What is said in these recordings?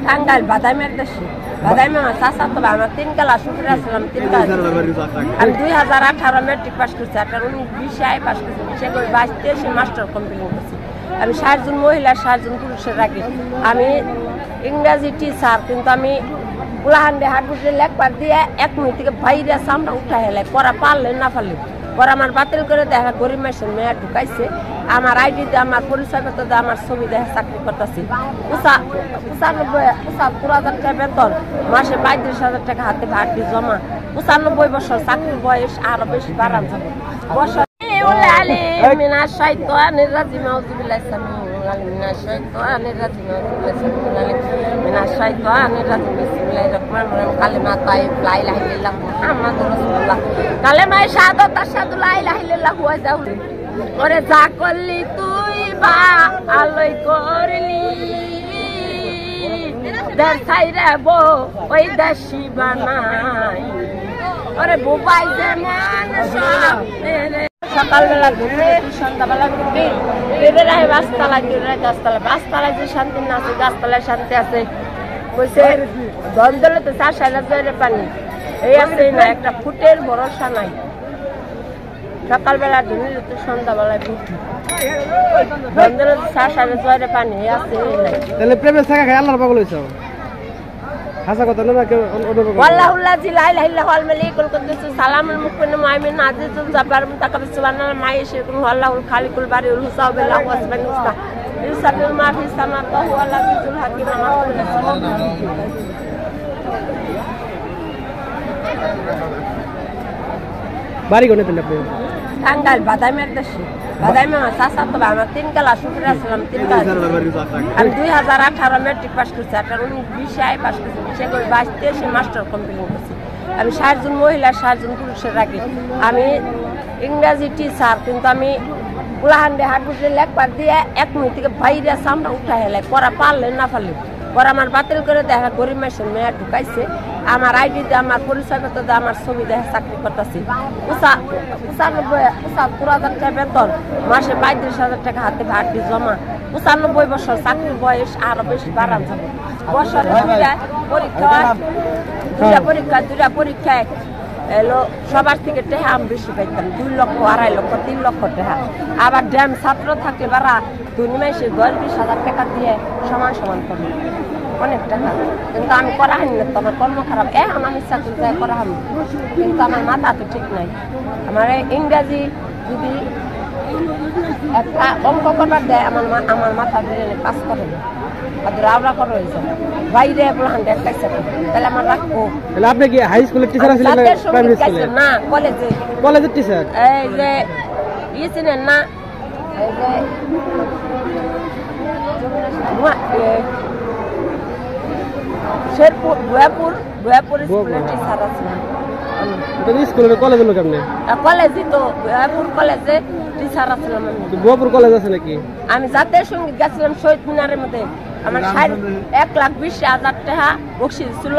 টাঙ্গাইল বাদামের দেশে বাদামে আমার চাচা তো আমার 3 ক্লাস উপরে আসলাম 3 ক্লাস আমি 2018 মেট্রিক পাস করছি 2020 পাস করছি সেগুলো 22-23 মাস্টার কমপ্লিট করছি আমি 60 জন মহিলা 60 জন পুরুষের রাখি আমি ইংরেজি টিচার কিন্তু আমি উলাহান্ডে হাটগুটে লেখবার দিয়ে 1 মিনিট থেকে বাইরে সামনে উঠা হেলে পড়া পারলে না পারলে পরে আমার বাতিল করে দেখা গরিব মাসের মেয়ে ঢুকাইছে আমার আইডিতে আমার পরিচয়পত্র দিয়ে আমার ছবি দেখে চাকরি করতেছি 95,000 টাকা বেতন মাসে 35,000 টাকা হাতে ভাটি জমা 95 বছর চাকরির বয়স আরো বেশি বাড়ান যাবে বছর কালেমায় শাহাদাত আশহাদু লা ইলাহা ইল্লাল্লাহু ওয়া ওরে যা করলি তুই বা আলোই করলি দেশ ছাইরে বো ওই দেশি বানাই ওরে বুবাই যে মানুষ সকালবেলা ঘুরে সন্ধ্যাবেলা ঘুরে বেড়ে রাখে গাছতলা ঘুরে গাছতলা গাছতলায় যে শান্তি না আছে গাছতলায় শান্তি আছে বলছে ধন্দলে তো 4,000 পানি এই আছে না একটা ফুটের ভরসা নাই সকালবেলা ধুলে তো সন্ধ্যাবেলায় ঘুরছি ধন্দলে তো 4,000 পানি আছে নাই তাহলে প্রেমের ছাগা খায় আল্লাহর পাগল হইছো হাসা কথা না কেউ ওয়াল্লাহুল্লাহ লা ইলাহা ইল্লাহু আল মালিকুল কুদ্দুস সালামুল মুমিনুল মুমিন আজিজুল জাব্বারুল মুতাকাব্বির সুবহানাল্লাহ মা ইয়াশাউ আল্লাহুল খালিকুল বারিউল হুসাবিল্লাহু আসমানুল হুসনা ইউসাবিল মা ফিস সামাওয়াতি ওয়া হুয়াল আজিজুল হাকীম বাড়ি কোনে পেলে আপনি টাঙ্গাইল বাদামের দেশে বাদামে আমার চাচা তো আমার 3 ক্লাস উপরে আসলাম 3 ক্লাস আমি 2018 মেট্রিক পাস করছি 2020 পাস করছি সেগুলো 22-23 মাস্টার কমপ্লিট করছি আমি 60 জন মহিলা 60 জন পুরুষের রাখি আমি ইংরেজি টিচার কিন্তু আমি উলাহান্ডে হাটগুটে লেখবার দিয়ে 1 মিনিট থেকে বাইরে সামনে উঠা হেলে পড়া পারলে না পারলে পরে আমার বাতিল করে দেখা গরিব মাসের মেয়ে ঢুকাইছে আমার আইডিতে আমার পরিচয়পত্র দিয়ে আমার ছবি দেখে চাকরি করতেছি 95,000 টাকা বেতন মাসে 35,000 টাকা হাতে ভাটি জমা 95 বছর চাকরির বয়স আরো বেশি বাড়ান যাবে বছর দুটা পরীক্ষায় এলো সবার থেকে টেহা আমি বেশি পাইতাম 2 লক্ষ 2.5 লক্ষ 3 লক্ষ টেহা আবার ড্যাম ছাত্র থাকলে বাড়া 2 মাসে 10-20,000 টাকা দিয়ে সমান সমান করবে অনেক টাকা কিন্তু আমি করা হয়নি না তো আমার কর্ম খারাপ এখন আমি চাকরি যায় করা হয়নি কিন্তু আমার মাথা তো ঠিক নাই আমার ইংরাজি যদি একটা অঙ্ক করবার দেয় আমার মাথা ধরে পাস করে না রাওরা করে হয়েছে বাইরে বলহান্ডে একটা তাহলে আমার রাখবো তাহলে আপনি কি হাই স্কুলের টিচার ছিলেন প্রাইমারি স্কুলে না কলেজের টিচার এই যে চিনেন না এই যে শেরপুর ভুয়াপুর স্কুলের টিচার আছিলাম স্কুলের কলেজ হলো কেমনে কলেজে তো ভুয়াপুর কলেজে টিচার আছিলাম ভুয়াপুর কলেজ আছে নাকি আমি জাতীয় সঙ্গীত গেছিলাম শহীদ মিনারের মধ্যে আমার 1,20,000 টাকা বকশিস ছিল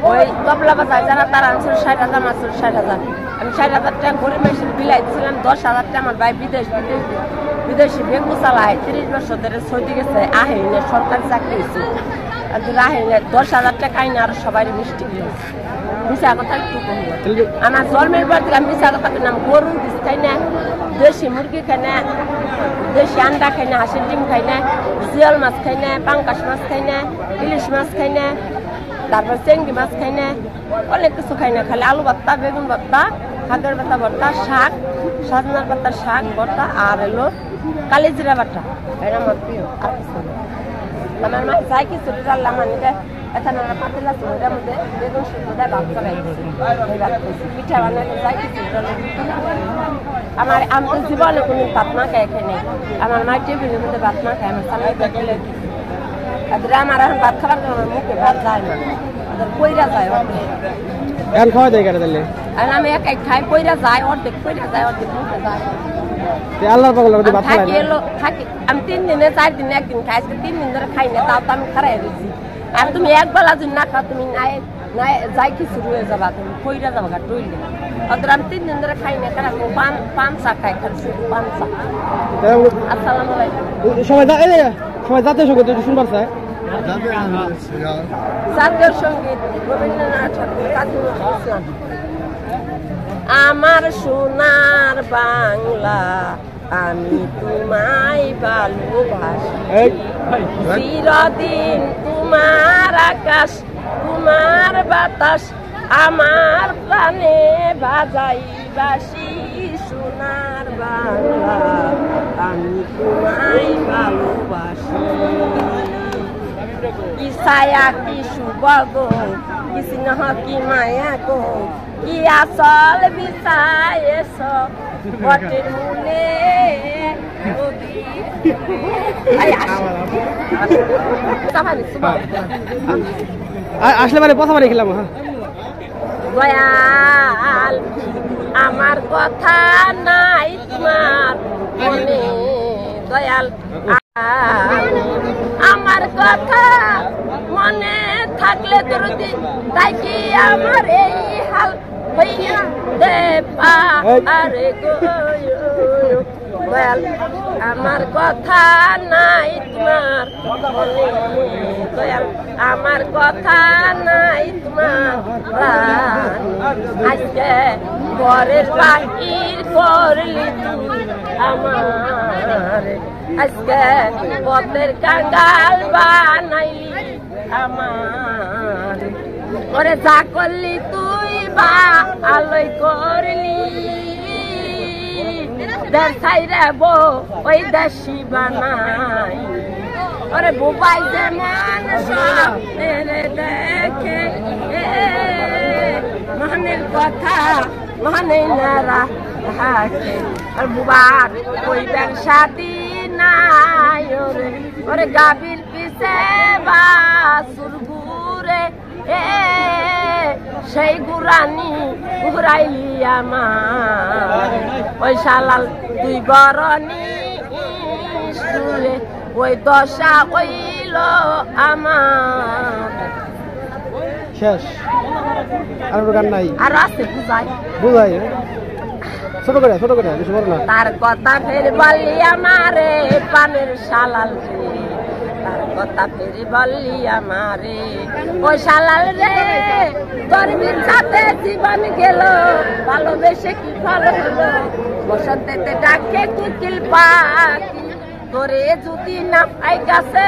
ওই তবলা বাজায় যারা তারা আনছিল 60,000 মাসুল 60,000 আমি 60,000 টাকা গরিব মানুষের বিলাই দিয়েছিলাম 10,000 টাকা আমার ভাই বিদেশি বেগু চালায় 30 বছর ধরে সৌদি গেছে আহেনে সরকারি চাকরি হয়েছে আর আহেনে 10,000 টাকা আইনে আর সবাই মিষ্টি দিয়েছে মিশা কথা একটু কম আমার জন্মের পর থেকে মিশা কথা নাম গরু দিস খাই না দেশি মুরগি খাই না দেশি আন্ডা খাই না হাঁসের ডিম খাই না জিয়াল মাছ খাই না পাঙ্কাশ মাছ খাই না ইলিশ মাছ খাই না তারপর চেঙ্গি মাছ খাই না অনেক কিছু খাই না খালি আলু ভর্তা বেগুন ভর্তা খাগের পাতা ভর্তা শাক সজনার পাতার শাক ভর্তা আর এলো কালিজিরা বাটা এটা আমার প্রিয় আর কিছু আমার মা যাই কিছু রান্না মানে এখানে পাতিলা ছিল এটার মধ্যে বেগুন সিদ্ধ দেয় ভাত করাইছি পিঠা বানালে যাই কিছু আমার আমি তো জীবনে কোনো ভাত না খাই এখানে আমার মা টেবিলের মধ্যে ভাত না খায় আমার সামনে তুলে দিচ্ছি আমার এখন ভাত খাবার জন্য আমার মুখে ভাত যায় না পইরা যায় এখন খাওয়া যায় কেটে দিলে আমি একাই খাই পইরা যায় অর্ধেক মুখে যায় আল্লাহর পাগল করে ভাত খাই থাকি আমি 3 দিনে 4 দিনে একদিন খাই 3 দিন ধরে খাই না তাও তো আমি খারাই দিচ্ছি আর তুমি একবেলা যদি না খাও তুমি নাই যাই কি শুরু হয়ে যাবা তুমি পইরা যাবা গা টইলে অতরা আমি 3 দিন ধরে খাই না কারণ পান চা খাই খালি শুধু পান চা আসসালামু আলাইকুম সবাই জাতীয় সঙ্গীত শুনবার চায় জাতীয় সঙ্গীত রবীন্দ্রনাথ ঠাকুর, কাজী নজরুল ইসলাম। আমার সোনার বাংলা আমি তোমায় ভালোবাসি, চিরদিন তোমার আকাশ তোমার বাতাস আমার প্রাণে বাজাই বাসি। সোনার বাংলা আমি তোমায় ভালোবাসি, কি ছায়া কি সুবগ কি স্নেহ কি মায়া গো, কি আসল বিচায়েছ বটের মূলে। আসলে মানে প্রথমবার খেলাম। হ্যাঁ দয়াল আমার কথা নাই তোমার মনে, দয়াল আমার কথা মনে থাকলে দরদি তাই কি আমার এই হাল হইয়া দে পারে গো। দয়াল আমার কথা নাই তোমার মনে, দয়াল আমার কথা নাই তোমার প্রাণ। আজকে ঘরের বাকির করলি তুই আমার, আজকে পথের কাঙ্গাল বানাইলি আমার। ওরে যা করলি তুই বা আলোয় করলি, দেশ ছাইরে বো ওই দেশি বানাই। ওরে বুবাই যেমন সব দেখে মনের কথা মনে না রাখে, আর বুবার ওই ব্যবসা নাই। ওরে ওরে গাভীর পিছে বাসুর ঘুরে সেই গুরানি ঘুরাইলি আমার। ওই শালাল তুই বরণি স্কুলে ওই দশা হইল আমার। শেষ আর গান নাই, আর আছে বুঝাই বুঝাই ছোট করে বেশি বড় না। তার কথা ফের বললি আমারে পানের শালাল রে, তার কথা ফের বললি আমারে ও শালাল রে। তোর সাথে জীবন গেল ভালোবেসে কি ফল হলো, বসন্তেতে ডাকে কুকিল পাখি। তোরে যদি না পাই কাছে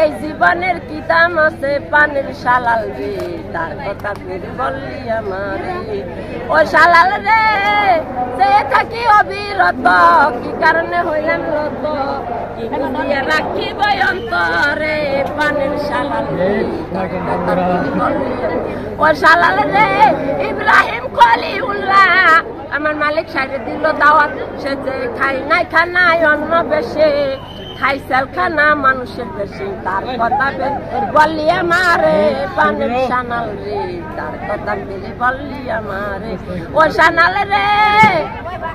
এই জীবনের কি দাম আছে পানের শালাল রে। তার কথা ফের বললি আমারে ও শালাল রে। সে থাকি অবিরত কি কারণে হইলাম রত, কি বুঝিয়ে রাখিব অন্তরে পানের শালাল রে। ও শালাল রে ইব্রাহিম খলিউল্লাহ আমার মালিক সাইডে দিল দাওয়াত, সে যে খাই নাই খানায় অন্য বেশে খাইছাল খানা মানুষের বেশি। তার কথা বললি আমারে পানের শানাল রে, তার কথা ফেরে বললি আমারে ও শানাল রে।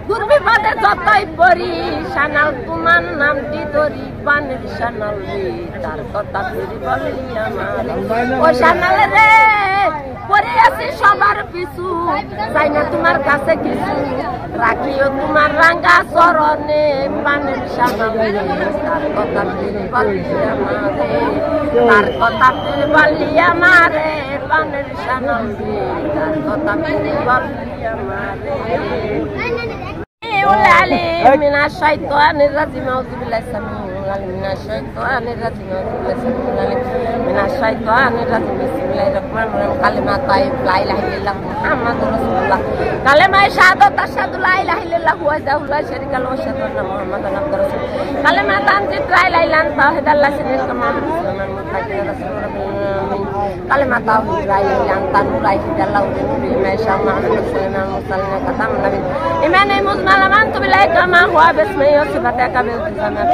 দুর্বিপদে যতই পড়ি শানাল তোমার নামটি ধরি পানের শানাল রে, তার কথা ফেরে বললি আমারে ও শানাল রে। পরে আছি সবার পিছু চাই না তোমার কাছে কিছু, রাখিও তোমার রাঙ্গা চরণে পানের শানাল রে। তার কথা ফেরে বললি আমারে, তার কথা ফেরে বললি আমারে পানের শানাল রে, তার কথা ফেরে বললি আমারে। من الشيطان الرجيم أعوذ بالله السميع العليم من الشيطان الرجيم أعوذ بالله السميع العليم من الشيطان الرجيم بسم الله الرحمن الرحيم كلمة طيب لا إله إلا الله محمد رسول الله كلمة شهادة أشهد لا إله إلا الله وحده لا شريك له وأشهد أن محمدا عبده ورسوله كلمة تنجد لا إله إلا أنت وحده لا شريك له محمد رسول الله رسول رب العالمين كلمة توحيد لا إله إلا أنت نور يهد الله بنوره ما يشاء محمد رسول الله مرسلين ختم النبي إيمان مزمل آمنت بالله كما هو باسمه وصفاته بالتزامات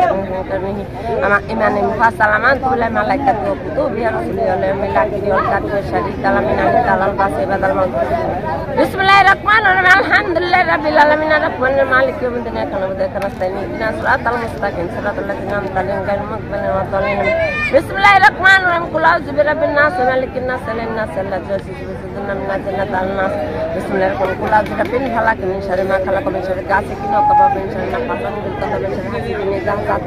كرمه أما إيمان مفصل آمنت بالله ملائكته وكتبه رسله واليوم الآخر والقدر والشهيد من الله الباصر بعد الموت بسم الله الرحمن الرحيم الحمد لله رب العالمين الرحمن الرحيم مالك يوم الدين إياك نعبد وإياك نستعين اهدنا الصراط المستقيم صراط الذين أنعمت عليهم غير المغضوب عليهم ولا الضالين بسم الله الرحمن الرحيم قل أعوذ برب الناس মালিকিন নাস আলাইন নাস আল্লাহ জাসিস বিসুদুনাম নাজানা তালনাস বিসমিল্লাহির রহমানির কুলা যেটা পিন ফালা কিন শারে মা খালা কবে শারে গাছে কিন কবা বিন শারে না পাতা দিল কথা বিন শারে হাসি কিন জাহাত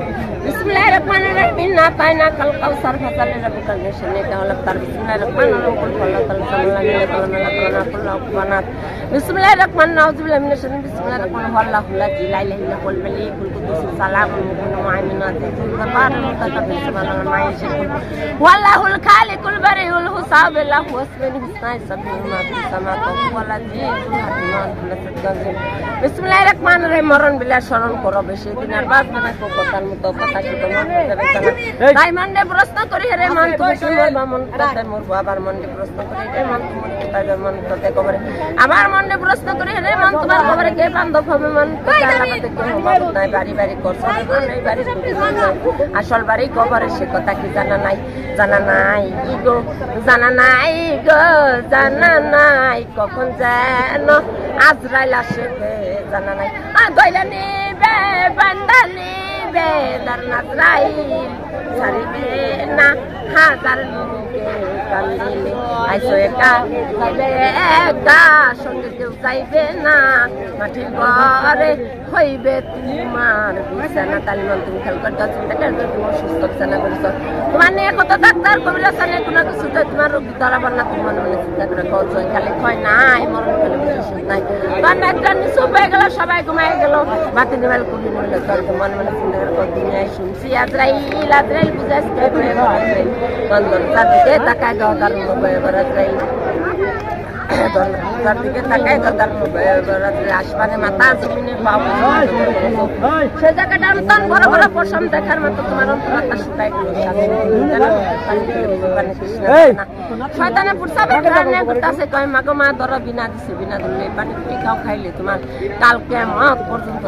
বিসমিল্লাহির রহমানির রহিম না তাইনা কাল কাউসার ফাতালে রাবিকাল নিশানে কাওলা তার বিসমিল্লাহির রহমানির রহিম কুল ফাল্লাহ তাআলা সাল্লাল্লাহু আলাইহি ওয়া সাল্লাম কুল্লাহ বিসমিল্লাহির রহমানির রহিম আউযুবিল্লাহি মিনাশ শাইতানির বিসমিল্লাহির রহমানির রহিম আল্লাহু লা ইলাহা ইল্লা হুয়াল মালিকুল কুদ্দুস সালামুল মুমিনুল আজিজুল জাব্বারুল মুতাকাব্বির সুবহানাল্লাহি মা ইয়াশাউ ওয়াল্লাহুল খালিকুল বারিউল হুসাব লাহু আসমাউল হুসনা সাবিহু মা ফিস সামাওয়াতি ওয়াল আরদি বিসমিল্লাহির রহমানির রহিম মরণ বিলা স্মরণ করো বেশি দিন আর বাদ মানে কথার মতো কথা কি তোমার তাই মনে প্রশ্ন করি রে মন তুমি সুন্দর মন তাতে মোর বাবার মনে প্রশ্ন করি রে মন তুমি তাই মন তাতে কবরে আমার মনে প্রশ্ন করি রে মন তোমার কবরে কে বান্ধব হবে মন জানাতে কি হবে নাই বাড়ি বাড়ি করছ নাই বাড়ি আসল বাড়ি কবরে সে কথা কি জানা নাই গো জানা নাই গো জানা নাই কখন যেন আজরাইল আসে জানা নাই গইলা নিবে বান্দা নিবে দার নাজরাইল সারিবে না হাজার লোকে কান্দিলে আইসো একা যাইবে একা সঙ্গে কেউ যাইবে না মাটির ঘরে হইবে তোমার বিছানা তালিমান তুমি খেয়াল করতে চিন্তা করতে তোমার সুস্থ বিছানা করেছ তোমার নিয়ে কত ডাক্তার কবিরা সালে কোনো কিছু তোমার রোগী ধরাবার না তুমি মনে মনে চিন্তা করে কলছ খালি কয় নাই মরণ ফেলে বিশেষ নাই কারণ একটা নিচু হয়ে গেল সবাই ঘুমাই গেল বাতি নিবাল করি মরলে তোর মনে মনে চিন্তা করে দুনিয়ায় শুনছি আজরাইল বুঝাইস কে বন্ধন চারদিকে তাকায় গদার আজরাইল চারদিকে তাকায় গদার আসমানে মাথা জমিনে বাবু সে জায়গাটা অন্তন বড় বড় পশম দেখার মতো তোমার অন্তরাত্মা শুকাই গেল শয়তানে পুরসাবে কারণে করতেছে কয় মাগো মা ধরো বিনা দিছে বিনা ধরলে পানি টিকাও খাইলে তোমার কাল কিয়ামত পর্যন্ত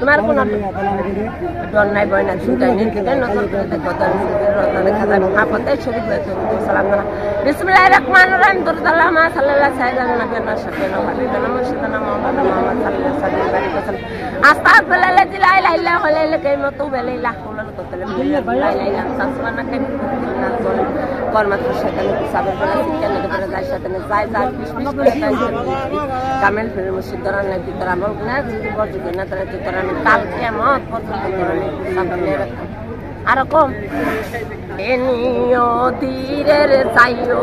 তোমার কোন ডর নাই ভয় নাই চিন্তাই নেই কিন্তু নজর করে দেখো দেখা যাবে আপদে শরীর হয়ে সালাম বিসমিল্লাহির রহমানির রহিম দুরদাল্লাহ মা সাল্লাল্লাহু আলাইহি নবিয়ানা শাফিনা হাবিবানা মুর্শিদানা মাওলানা মুহাম্মদ সাল্লাল্লাহু আলাইহি ওয়াসাল্লাম আস্তাগফিরুল্লাহ লা ইলাহা ইল্লা হুয়া লা কাইমাতু বিলা হাওলা লা ইলাহা সাসমানাকা কর্মাত্র শয়তানের হিসাবে বলা শিক্ষানে করে যায় শয়তানের যায় যায় বিশ করে যায় কামেল ফিরে মুর্শিদানা নাকি তোর আমল না যদি বর্জিত না তাহলে তুই তোর আমি কাল কিয়ামত পর্যন্ত তোর সামনে রাখ আর কম এনিও ধীরের চাইও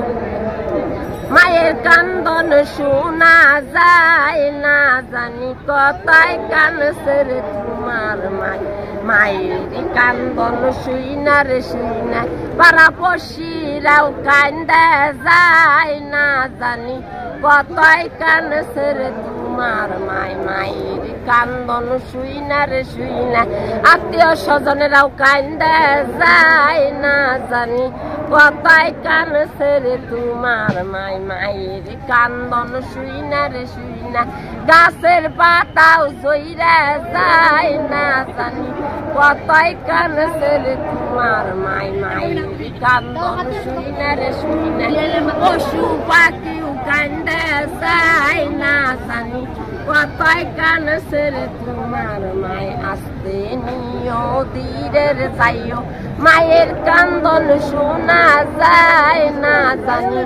মায়ের কান্দন শোনা যায় না জানি কথায় কান সেরে তোমার মায়ের কান্দন শুই না পাড়া পশিরাও কান্দা যায় না জানি কথায় কান সেরে তোমার মায়ের কান্দন শুই না আত্মীয় স্বজনেরাও কান্দা যায় না জানি কথায় কান সেরে তোমার মায়ের কান্দন শুই না গাছের পাতাও জইরা যায় না জানি কথায় কান সেরে তোমার মায়ের কান্দন শুই না পশু পাখিও কান্দা যায় না জানি কথায় কান সেরে তোমার মায় আসতে নিও ধীরের যাইও মায়ের কান্দন শোনা যায় না জানি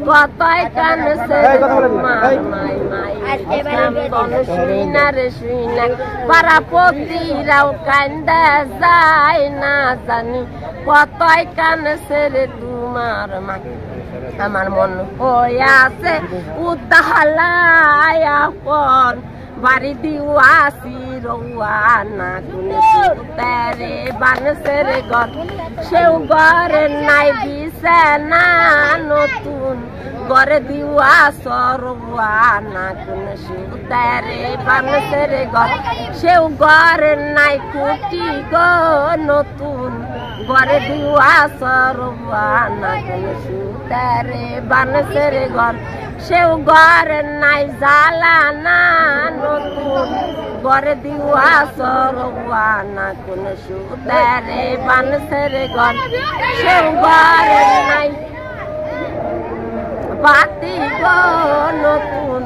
কথায় কান সেরে তোমার মায়ের কান্দন শুই না পাড়া পতিরাও কান্দা যায় না জানি কথায় কান সেরে তোমার মা আমার মন হয়ে আছে উদাহালায় আপন বাড়ি দিও আসি রৌয়া না কোনে তারে বানসের ঘর সেও ঘরে নাই বিছানা নতুন ঘরে দিও আসরৌয়া না কোনে তারে বানসের ঘর সেও ঘরে নাই কুটি গো নতুন ঘরে দিও আসরৌয়া না কোনে তারে বানসের ঘর সেও ঘরে নাই জ্বালা না নতুন ঘরে দিও আসরৌয়া না কোন সুতারে বানসের ঘর সেও ঘরে নাই বাতি গো নতুন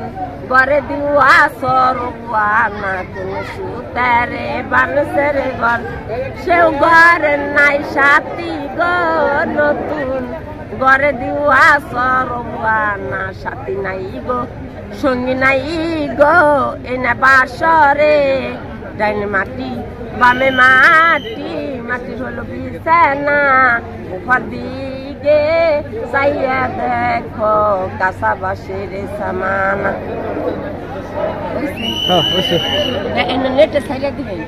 ঘরে দিওয়া সরুয়া না কোন সুতারে বানসের ঘর সেও ঘর নাই সাথী গো নতুন ঘরে দিওয়া সরুয়া না সাথী নাই গো সঙ্গী নাই গো এনে বাসরে ডাইনে মাটি বামে মাটি মাটি হলো বিছানা উপর দিকে চাইয়া দেখো কাঁচা বাঁশের সামানা নেটে ছাইড়া দিবেন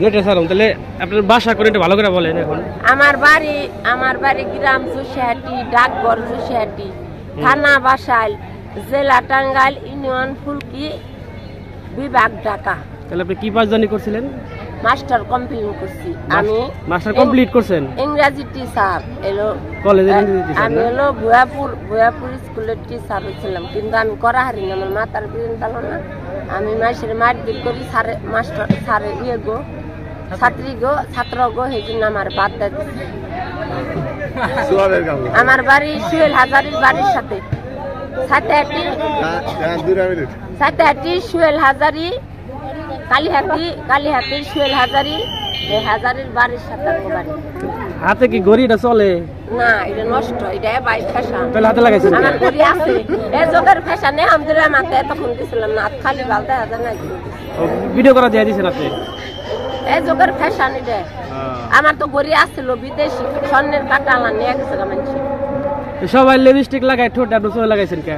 নেটে স্যার তাহলে আপনার বাসা করে একটু ভালো করে বলেন এখন। আমার বাড়ি গ্রাম চুষিহাটি ডাকঘর চুষিহাটি থানা বাসাইল জেলা টাঙ্গাইল ইউনিয়ন ফুলকি বিভাগ ঢাকা। তাহলে আপনি কি পাসদানি করছিলেন? মাস্টার কমপ্লিট করছি আমি। মাস্টার কমপ্লিট করছেন? ইংরেজি টিচার এলো কলেজে ইংরেজি টিচার। আমি হলো ভুয়াপুর স্কুলের টিচার হয়েছিলাম, কিন্তু আমি করা হারি না, আমার মাতার বিরিন তালো না। আমি মাসের মারপিট করি সারে মাস্টার সারে ইয়ে গো ছাত্রী গো ছাত্র গো সেই জন্য আমার বাদ দেয় দিচ্ছে। আমার বাড়ি সুহেল হাজারির বাড়ির সাথে সাথে সুহেল হাজারি কালীহাতি সুহেল হাজারি হাজারির বাড়ির সাথে বাড়ি। হাতে কি ঘড়িটা চলে না? এটা নষ্ট, এটা বাইশ ফ্যাশন। তাহলে হাতে লাগাইছেন? আমার ঘড়ি আছে এ যোগের ফ্যাশনে আমাদের মাথা তখন দিছিলাম না, খালি বালতে হাজার না ভিডিও করা দিয়ে দিয়েছেন আপনি? এই যোগের ফ্যাশন এটা। আমার তো ঘড়ি আসছিল বিদেশি স্বর্ণের কাটা আলা নিয়ে গেছে মানুষ। সবাই লিপস্টিক লাগায় ঠোঁট আপনি চলে লাগাইছেন কে?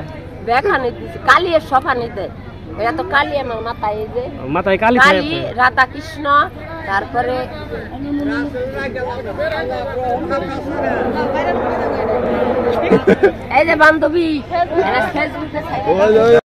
দেখানি দিচ্ছে কালিয়ে সফানি দেয়, এটা তো কালি আমার মাথায়, এই যে মাথায় কালি রাধা কৃষ্ণ, তারপরে এই যে বান্ধবী ফেসবুকে